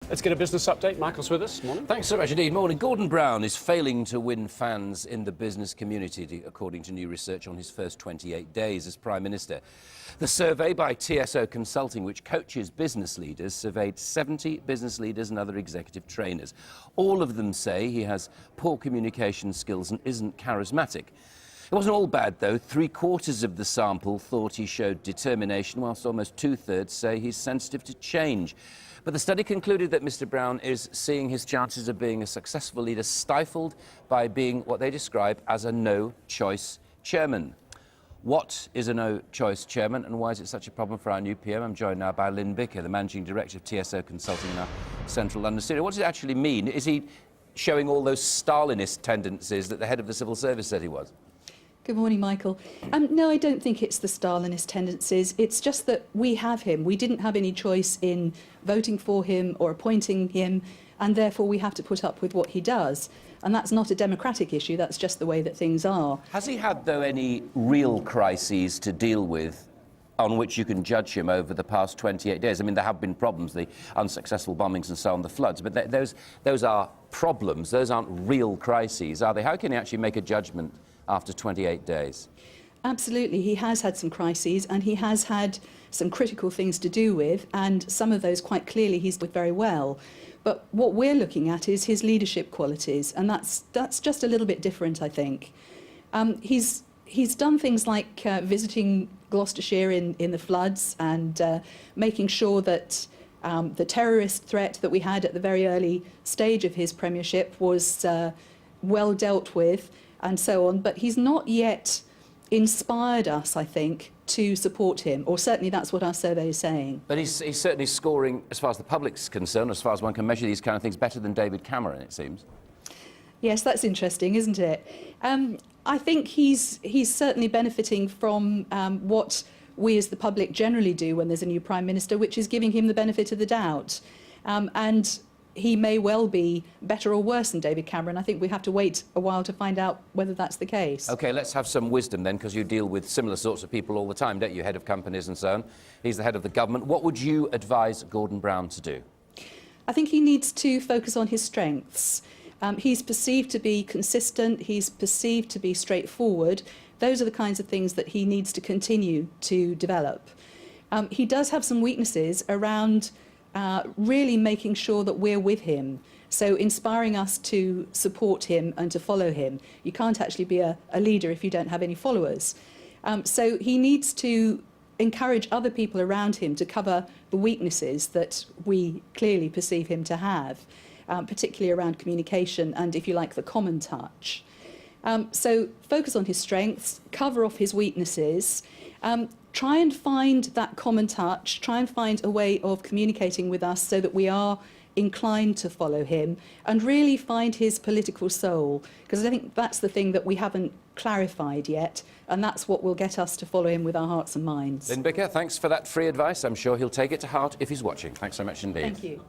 Let's get a business update. Michael's with us. Morning. Thanks so much indeed. Morning. Gordon Brown is failing to win fans in the business community, according to new research on his first 28 days as Prime Minister. The survey by TSO Consulting, which coaches business leaders, surveyed 70 business leaders and other executive trainers. All of them say he has poor communication skills and isn't charismatic. It wasn't all bad, though. 3/4 of the sample thought he showed determination, whilst almost 2/3 say he's sensitive to change. But the study concluded that Mr. Brown is seeing his chances of being a successful leader stifled by being what they describe as a no-choice chairman. What is a no-choice chairman, and why is it such a problem for our new PM? I'm joined now by Lyn Bicker, the Managing Director of TSO Consulting in our Central London studio. What does it actually mean? Is he showing all those Stalinist tendencies that the head of the civil service said he was? Good morning, Michael. No, I don't think it's the Stalinist tendencies. It's just that we have him. We didn't have any choice in voting for him or appointing him, and therefore we have to put up with what he does. And that's not a democratic issue, that's just the way that things are. Has he had, though, any real crises to deal with on which you can judge him over the past 28 days? I mean, there have been problems, the unsuccessful bombings and so on, the floods, but those are problems, those aren't real crises, are they? How can he actually make a judgment after 28 days? Absolutely, he has had some crises and he has had some critical things to do with, and some of those quite clearly he's done very well. But what we're looking at is his leadership qualities, and that's just a little bit different, I think. He's done things like visiting Gloucestershire in the floods and making sure that the terrorist threat that we had at the very early stage of his premiership was well dealt with, and so on, but he's not yet inspired us, I think, to support him, or certainly that's what our survey is saying. But he's certainly scoring, as far as the public's concerned, as far as one can measure these kind of things, better than David Cameron, it seems. Yes, that's interesting, isn't it? I think he's certainly benefiting from what we as the public generally do when there's a new Prime Minister, which is giving him the benefit of the doubt. And he may well be better or worse than David Cameron. I think we have to wait a while to find out whether that's the case. OK, let's have some wisdom then, because you deal with similar sorts of people all the time, don't you? Head of companies and so on. He's the head of the government. What would you advise Gordon Brown to do? I think he needs to focus on his strengths. He's perceived to be consistent, he's perceived to be straightforward. Those are the kinds of things that he needs to continue to develop. He does have some weaknesses around really making sure that we're with him, so inspiring us to support him and to follow him. You can't actually be a leader if you don't have any followers. So he needs to encourage other people around him to cover the weaknesses that we clearly perceive him to have, particularly around communication and, if you like, the common touch. So focus on his strengths, cover off his weaknesses, try and find that common touch, try and find a way of communicating with us so that we are inclined to follow him, and really find his political soul, because I think that's the thing that we haven't clarified yet, and that's what will get us to follow him with our hearts and minds. Lyn Bicker, thanks for that free advice. I'm sure he'll take it to heart if he's watching. Thanks so much indeed. Thank you.